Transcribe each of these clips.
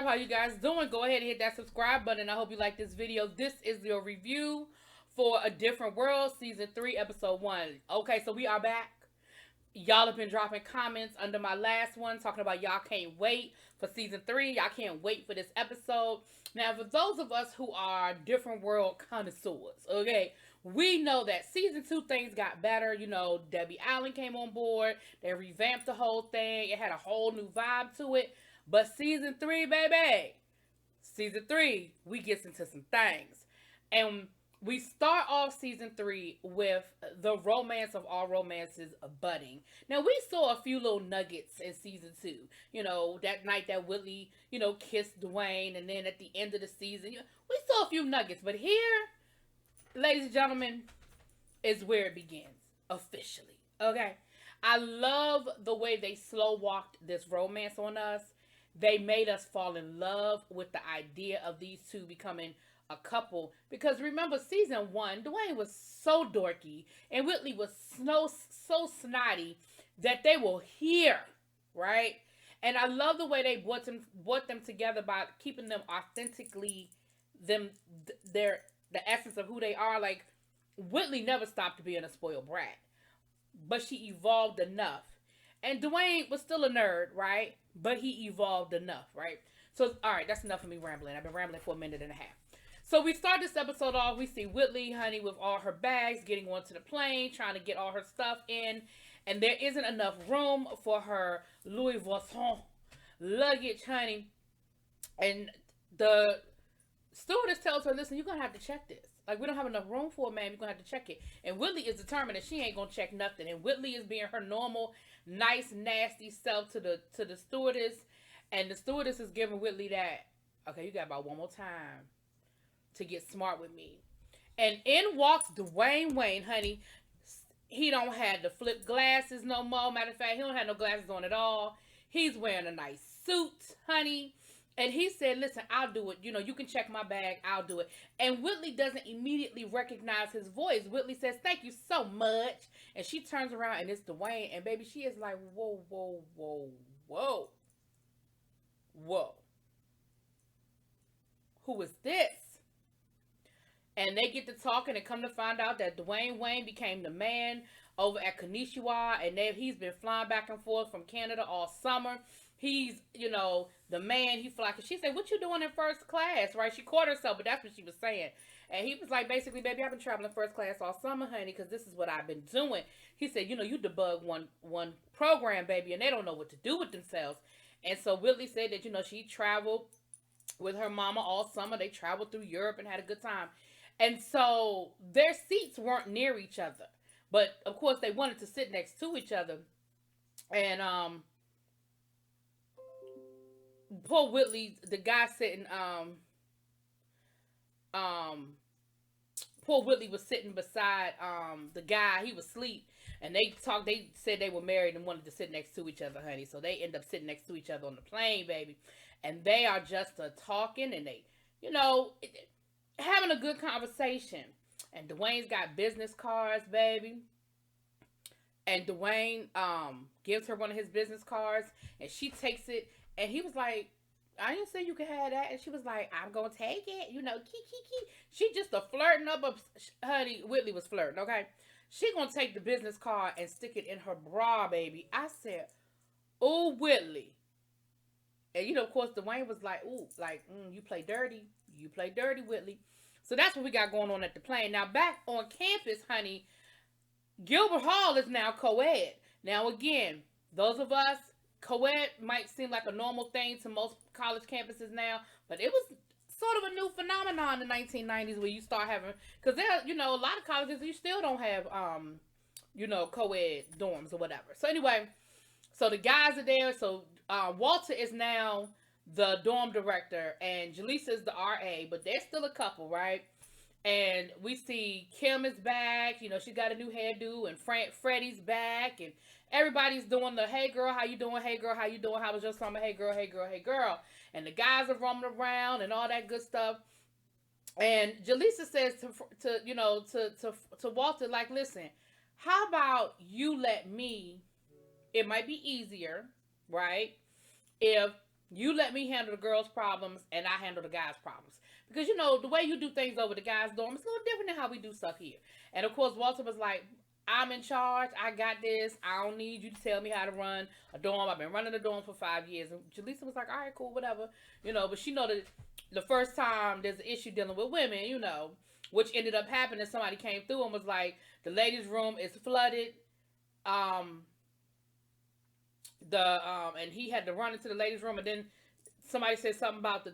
up? How you guys doing? Go ahead and hit that subscribe button. I hope you like this video. This is your review for A Different World, Season 3, Episode 1. Okay, so we are back. Y'all have been dropping comments under my last one talking about y'all can't wait for Season 3. Y'all can't wait for this episode. Now, for those of us who are Different World connoisseurs, okay, we know that Season 2 things got better. You know, Debbie Allen came on board. They revamped the whole thing. It had a whole new vibe to it. But Season 3, baby, Season 3, we get into some things. And we start off Season 3 with the romance of all romances budding. Now, we saw a few little nuggets in Season 2. You know, that night that Whitley, kissed Dwayne. And then at the end of the season, we saw a few nuggets. But here, ladies and gentlemen, is where it begins. Officially. Okay? I love the way they slow walked this romance on us. They made us fall in love with the idea of these two becoming a couple. Because remember, Season 1, Dwayne was so dorky and Whitley was so snotty that they will hear, right? And I love the way they brought them together by keeping them authentically the essence of who they are. Like, Whitley never stopped being a spoiled brat, but she evolved enough. And Dwayne was still a nerd, right? But he evolved enough, right? So, all right, that's enough of me rambling. I've been rambling for a minute and a half. So we start this episode off. We see Whitley, honey, with all her bags, getting onto the plane, trying to get all her stuff in. And there isn't enough room for her Louis Vuitton luggage, honey. And the stewardess tells her, listen, you're going to have to check this. Like, we don't have enough room for it, man. You're going to have to check it. And Whitley is determined that she ain't going to check nothing. And Whitley is being her normal, nice, nasty self to the stewardess. And the stewardess is giving Whitley that, okay, you got about one more time to get smart with me. And in walks Dwayne Wayne, honey. He don't have the flip glasses no more. Matter of fact, he don't have no glasses on at all. He's wearing a nice suit, honey. And he said, listen, I'll do it. You can check my bag. I'll do it. And Whitley doesn't immediately recognize his voice. Whitley says, thank you so much. And she turns around and it's Dwayne. And baby, she is like, whoa, whoa, whoa, whoa. Whoa. Who is this? And they get to talking and come to find out that Dwayne Wayne became the man over at Konnichiwa. And he's been flying back and forth from Canada all summer. He's, the man, he fly. Cause she said, what you doing in first class, right? She caught herself, but that's what she was saying. And he was like, basically, baby, I've been traveling first class all summer, honey, because this is what I've been doing. He said, you debug one program, baby, and they don't know what to do with themselves. And so Whitley said that, she traveled with her mama all summer. They traveled through Europe and had a good time. And so their seats weren't near each other. But, of course, they wanted to sit next to each other. And, poor Whitley, the guy sitting, poor Whitley was sitting beside, the guy. He was asleep. And they said they were married and wanted to sit next to each other, honey. So they end up sitting next to each other on the plane, baby. And they are just talking and they, having a good conversation. And Dwayne's got business cards, baby. And Dwayne gives her one of his business cards. And she takes it. And he was like, I didn't say you could have that. And she was like, I'm going to take it. Kiki. She just flirting up. Honey, Whitley was flirting, okay? She going to take the business card and stick it in her bra, baby. I said, oh, Whitley. And, of course, Dwayne was like, ooh, like, you play dirty. You play dirty, Whitley. So that's what we got going on at the plane. Now, back on campus, honey, Gilbert Hall is now co-ed. Now, again, those of us, co-ed might seem like a normal thing to most college campuses now, but it was sort of a new phenomenon in the 1990s where you start having, because there, a lot of colleges, you still don't have, co-ed dorms or whatever. So anyway, so the guys are there. So Walter is now the dorm director and Jaleesa is the RA, but they're still a couple, right? And we see Kim is back. She got a new hairdo, and Freddie's back, and everybody's doing the, hey girl, how you doing? Hey girl, how you doing? How was your summer? Hey girl, hey girl, hey girl. And the guys are roaming around and all that good stuff. And Jaleesa says to Walter, like, listen, how about you let me, it might be easier, right? If You let me handle the girls' problems, and I handle the guys' problems. Because, you know, the way you do things over the guys' dorm is a little different than how we do stuff here. And, of course, Walter was like, I'm in charge. I got this. I don't need you to tell me how to run a dorm. I've been running a dorm for 5 years. And Jaleesa was like, all right, cool, whatever. You know, but she know that the first time there's an issue dealing with women, you know, which ended up happening. Somebody came through and was like, the ladies' room is flooded. Um, and he had to run into the ladies' room, and then somebody said something about the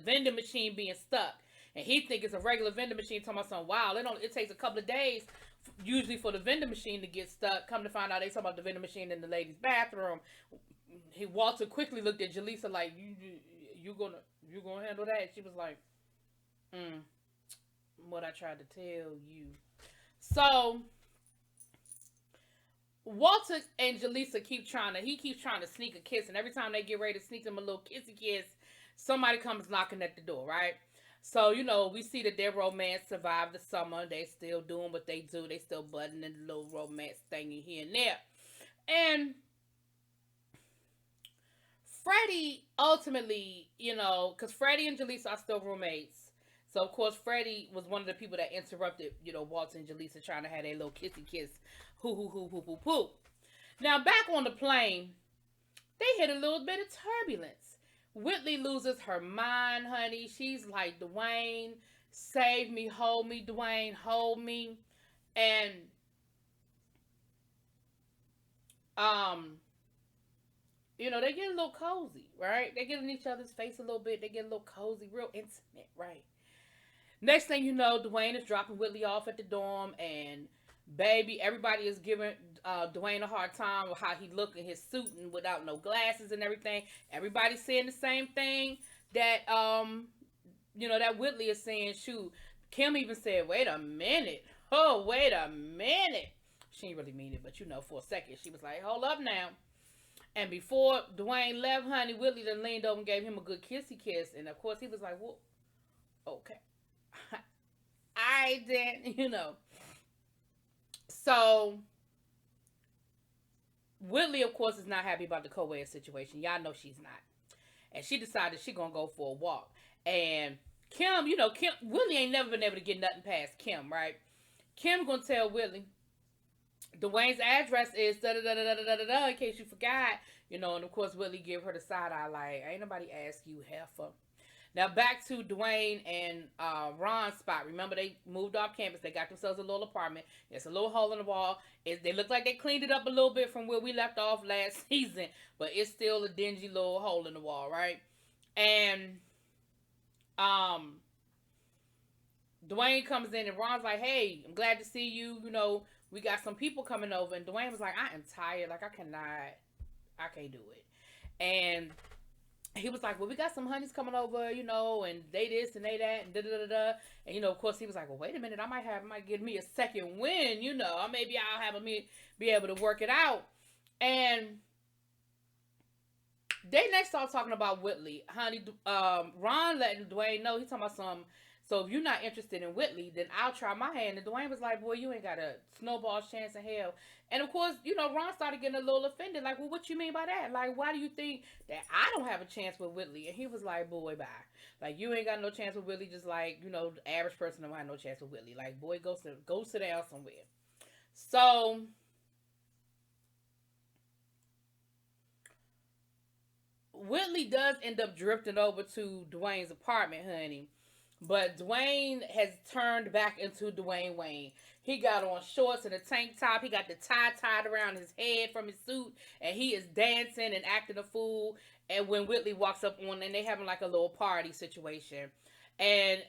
vending machine being stuck, and he think it's a regular vending machine. Talking about something, wow, it takes a couple of days usually for the vending machine to get stuck. Come to find out, they talking about the vending machine in the ladies' bathroom. Walter quickly looked at Jaleesa like, you gonna handle that? She was like, what I tried to tell you. So Walter and Jaleesa keeps trying to sneak a kiss, and every time they get ready to sneak them a little kissy kiss, somebody comes knocking at the door, right? So, you know, we see that their romance survived the summer. They still doing what they do. They still butting in the little romance thingy here and there. And Freddie ultimately, you know, because Freddie and Jaleesa are still roommates. So, of course, Freddie was one of the people that interrupted, you know, Walter and Jaleesa trying to have their little kissy kiss. Hoo, hoo, hoo, hoo, hoo, hoo. Now, back on the plane, they hit a little bit of turbulence. Whitley loses her mind, honey. She's like, Dwayne, save me, hold me, Dwayne, hold me. And, you know, they get a little cozy, right? They get in each other's face a little bit. They get a little cozy, real intimate, right? Next thing you know, Dwayne is dropping Whitley off at the dorm, and baby, everybody is giving Dwayne a hard time with how he look in his suit and without no glasses and everything. Everybody's saying the same thing that you know, that Whitley is saying. Shoot, Kim even said, "Wait a minute, oh wait a minute." She didn't really mean it, but you know, for a second, she was like, "Hold up now." And before Dwayne left, honey, Whitley then leaned over and gave him a good kissy kiss, and of course he was like, "Well, okay." I didn't, you know. So, Whitley, of course, is not happy about the co-ed situation. Y'all know she's not. And she decided she's going to go for a walk. And Kim, you know, Whitley ain't never been able to get nothing past Kim, right? Kim going to tell Whitley, Dwayne's address is da-da-da-da-da-da-da, in case you forgot. You know, and of course, Whitley give her the side eye like, ain't nobody ask you, heifer. Now back to Dwayne and Ron's spot. Remember, they moved off campus. They got themselves a little apartment. It's a little hole in the wall. They look like they cleaned it up a little bit from where we left off last season, but it's still a dingy little hole in the wall, right? And Dwayne comes in and Ron's like, "Hey, I'm glad to see you. You know, we got some people coming over." And Dwayne was like, "I am tired. Like, I can't do it." And he was like, "Well, we got some honeys coming over, you know, and they this and they that and da da da da." And you know, of course, he was like, "Well, wait a minute, I might give me a second win, you know, maybe I'll have me be able to work it out." And they next start talking about Whitley, honey. Ron letting Dwayne know, he's talking about some. So if you're not interested in Whitley, then I'll try my hand. And Dwayne was like, "Boy, you ain't got a snowball's chance in hell." And of course, you know, Ron started getting a little offended. Like, "Well, what you mean by that? Like, why do you think that I don't have a chance with Whitley?" And he was like, "Boy, bye. Like, you ain't got no chance with Whitley. Just like, you know, the average person don't have no chance with Whitley. Like, boy, go sit down somewhere." So Whitley does end up drifting over to Dwayne's apartment, honey. But Dwayne has turned back into Dwayne Wayne. He got on shorts and a tank top. He got the tie tied around his head from his suit. And he is dancing and acting a fool. And when Whitley walks up on, and they having like a little party situation. And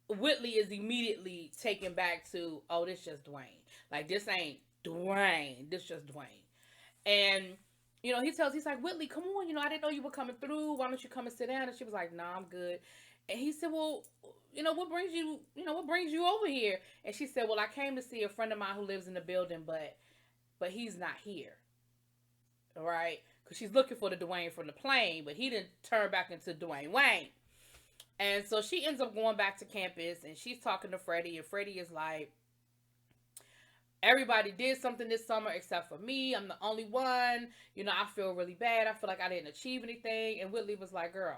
Whitley is immediately taken back to, "Oh, this just Dwayne. Like, this ain't Dwayne. This just Dwayne." And you know, he's like, "Whitley, come on, you know, I didn't know you were coming through. Why don't you come and sit down?" And she was like, "Nah, I'm good." And he said, "Well, you know, what brings you over here?" And she said, "Well, I came to see a friend of mine who lives in the building, but he's not here." All right? Because she's looking for the Dwayne from the plane, but he didn't turn back into Dwayne Wayne. And so she ends up going back to campus, and she's talking to Freddie, and Freddie is like, Everybody did something this summer except for me. I'm the only one. You know, I feel really bad. I feel like I didn't achieve anything. And Whitley was like, girl,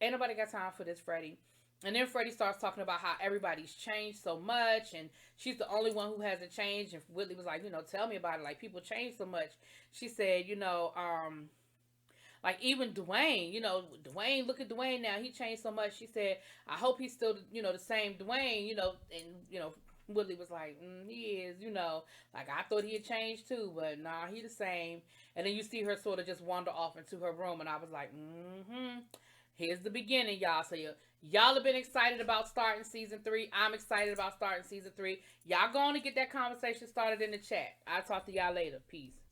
ain't nobody got time for this, Freddie. And then Freddie starts talking about how everybody's changed so much, and she's the only one who hasn't changed. And Whitley was like, you know, tell me about it. Like, people change so much. She said, you know, like even Dwayne, you know, Dwayne, look at Dwayne now. He changed so much. She said, I hope he's still, you know, the same Dwayne, you know, and, you know, Woodley was like, he is, you know, like I thought he had changed too, but nah, he the same. And then you see her sort of just wander off into her room, and I was like, here's the beginning, y'all. So y'all have been excited about starting season 3. I'm excited about starting season 3. Y'all going to get that conversation started in the chat. I'll talk to y'all later. Peace.